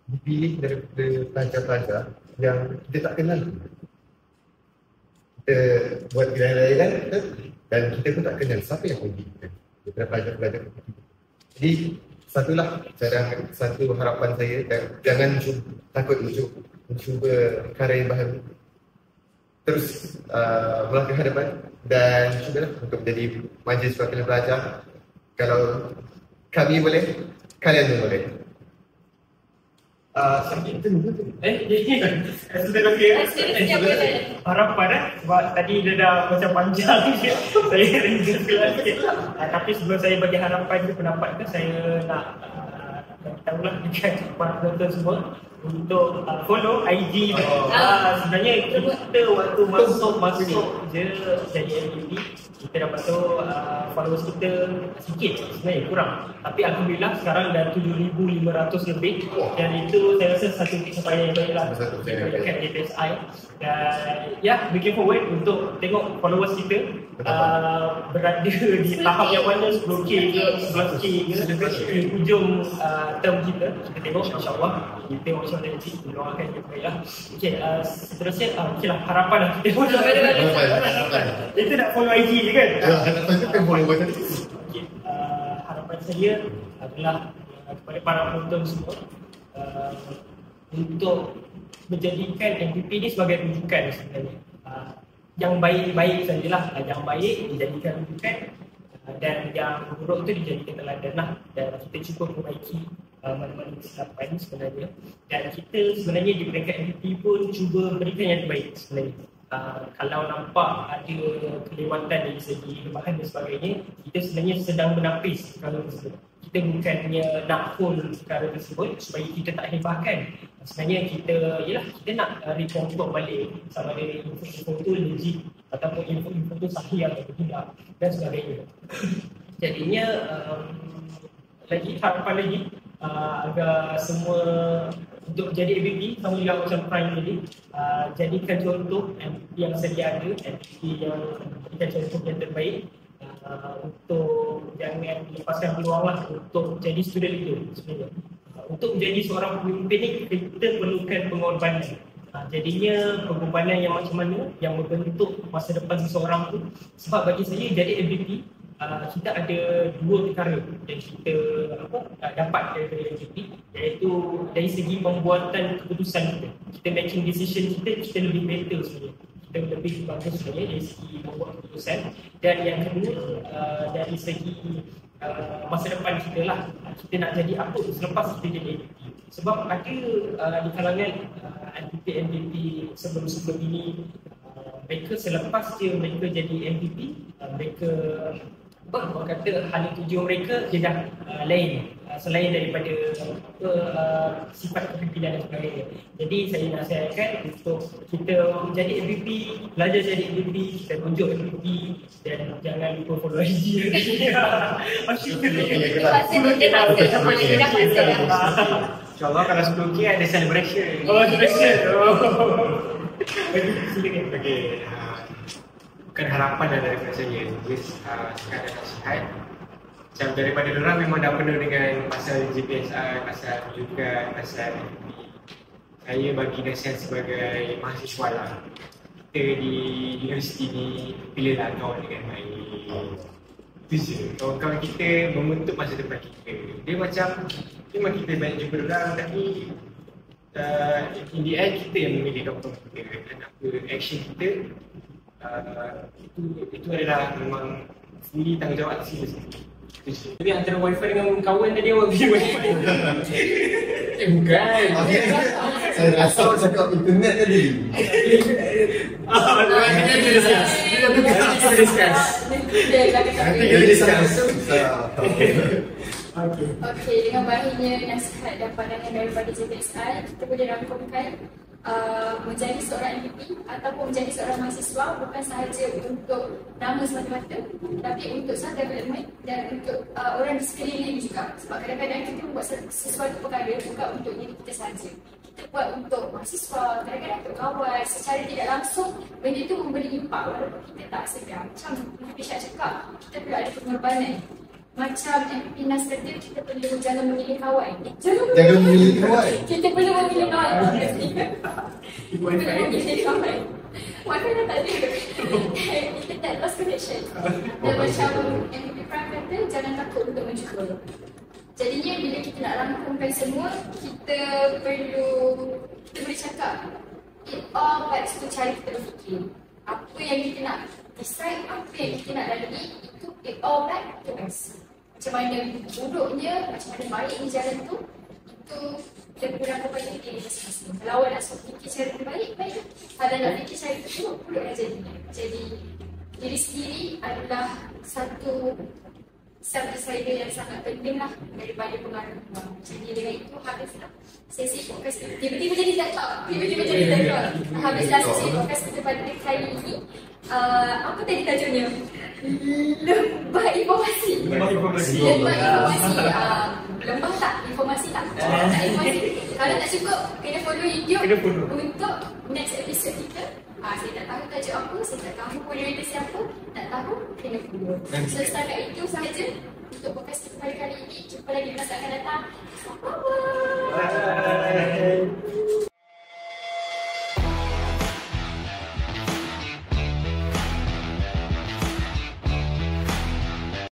dipilih daripada pelajar-pelajar yang kita tak kenal. Kita buat pilihan-pilihan dan kita pun tak kenal siapa yang pergi kita daripada pelajar-pelajar kita. Jadi satu harapan saya, jangan takut untuk mencuba perkara yang baru. Terus melangkah ke depan dan cubalah untuk menjadi majlis perwakilan pelajar. Kalau kami boleh, kalian pun boleh. Sakit tu. Sudah okey. Harapan sebab tadi dia dah macam panjang sikit. Saya ringkas sikit. Tapi sebelum saya bagi harapan ke pendapat tu, saya nak tahulah dekat para penonton semua untuk follow IG. Sebenarnya kita waktu masuk je jadi MVP, kita dapat tahu followers kita sikit sebenarnya, kurang. Tapi alhamdulillah sekarang dah 7,500 lebih, dan itu saya rasa satu pencapaian yang baik lah dekat JPSI. Dan ya, looking forward untuk tengok followers kita berada di tahap yang mana 10k ke 11k ke di hujung term kita. Kita tengok insyaAllah, kita tengok macam mana nanti doakan yang baik lah. Okay, seterusnya okay lah, harapan lah kita follow. Itu nak follow IG je kan? Harapan tu kan follow button. Okay, harapan saya adalah kepada para penonton semua untuk menjadikan MVP ni sebagai rujukan sebenarnya. Yang baik-baik sajalah, yang baik dijadikan rujukan dan yang buruk tu dijadikan teladan lah, dan kita cuba perbaiki mana-mana kesilapan sebenarnya, dan kita sebenarnya di peringkat MVP pun cuba berikan yang terbaik sebenarnya. Kalau nampak ada kelewatan dari segi bahan dan sebagainya, kita sebenarnya sedang menapis perkara tersebut. Kita bukannya nak hold perkara tersebut supaya kita tak hebahkan. Sebenarnya kita nak reconfirm balik sama ada info-info tu legit ataupun info-info tu sahih atau tidak dan sebagainya. Jadinya lagi harapan lagi agar semua untuk jadi MVP sama juga macam Prime tadi, jadikan contoh MVP yang sedia ada, MVP yang jadikan contoh yang terbaik, untuk jangan lepaskan peluang lah untuk jadi student leader sebenarnya. Untuk menjadi seorang pemimpin ni kita perlukan pengorbanan. Jadinya pengorbanan yang macam mana yang membentuk masa depan seseorang tu. Sebab bagi saya jadi MVP, kita ada dua perkara yang kita dapat daripada MVP, iaitu dari segi pembuatan keputusan kita making decision kita lebih better sebenarnya, kita lebih bagus sebenarnya dari segi membuat keputusan. Dan yang kedua dari segi masa depan kita lah, kita nak jadi apa selepas kita jadi MVP. Sebab ada di kalangan MVP sebelum ini, mereka selepas mereka jadi MVP, mereka orang kata hala tuju mereka dia dah lain, selain daripada sifat kepimpinan dan sebagainya. Jadi saya nasihatkan untuk kita jadi MVP, belajar jadi MVP, kita tunjuk MVP dan jangan lupa follow IG. InsyaAllah kalau 10k ada celebration. Celebration. Okay. Bukan harapan dah daripada saya, just sekadar nasihat. Macam daripada diorang memang dah penuh dengan pasal GPSI, pasal rujukan, pasal MVP. Saya bagi nasihat sebagai mahasiswa lah, kita di universiti ni pilihlah kawan dengan baik. Itu je, kawan-kawan kita membentuk masa depan kita. Dia macam, memang kita banyak jumpa diorang, tapi in the end kita yang memilih kawan-kawan kita. Dan apa action kita, itu adalah memang sendiri tanggungjawab atas kita sendiri. Jadi antara wifi dengan kawan tadi awak pilih wifi? Bukan. Saya rasa awak cakap internet tadi. Kita discuss. Nanti kita discuss. Okey, dengan baiknya nasihat dan pandangan daripada JPSI, kita boleh rangkumkan menjadi seorang MVP ataupun menjadi seorang mahasiswa bukan sahaja untuk nama semata-mata, tapi untuk self development dan untuk orang di sekeliling juga. Sebab kadang-kadang kita buat sesuatu perkara bukan untuk diri kita sahaja, kita buat untuk mahasiswa, kadang-kadang untuk kawan. Secara tidak langsung benda itu memberi impak walaupun kita tak sedar. Macam Fisha cakap, kita perlu ada pengorbanan. Macam MVP Nas kata, kita perlu jangan memilih kawan. Jangan memilih kawan. Kita perlu memilih kawan. Kita perlu memilih kawan. Wifi dah tak ada. Kita tak lost connection. Dan macam MVP Prime kata, jangan takut untuk mencuba. Jadinya bila kita nak rangkumkan semua, kita boleh cakap it all back to cara kita berfikir. Apa yang kita nak decide, apa yang kita nak lalui, itu it all back to us. Macam mana buruknya, macam mana baiknya jalan tu, itu terpulang kepada diri masing-masing. Kalau awak nak suruh fikir cara terbaik, baik. Kalau nak fikir cara terburuk, buruklah jadinya. Jadi diri sendiri adalah satu self-decider yang sangat penting lah daripada pengaruh luar. Jadi dengan itu habislah sesi podcast kita. Tiba-tiba jadi tak. Habislah sesi podcast kita pada kali ini. Apa tadi tajuknya? Lembah informasi. Lembah tak? Informasi tak? Tak informasi. Kalau tak cukup, kena follow YouTube untuk next episode kita. Saya tak tahu tajuk apa, saya tak tahu moderator siapa, tak tahu, kena follow. So setakat itu sahaja untuk podcast kita pada kali ini. Jumpa lagi masa akan datang. Bye-bye.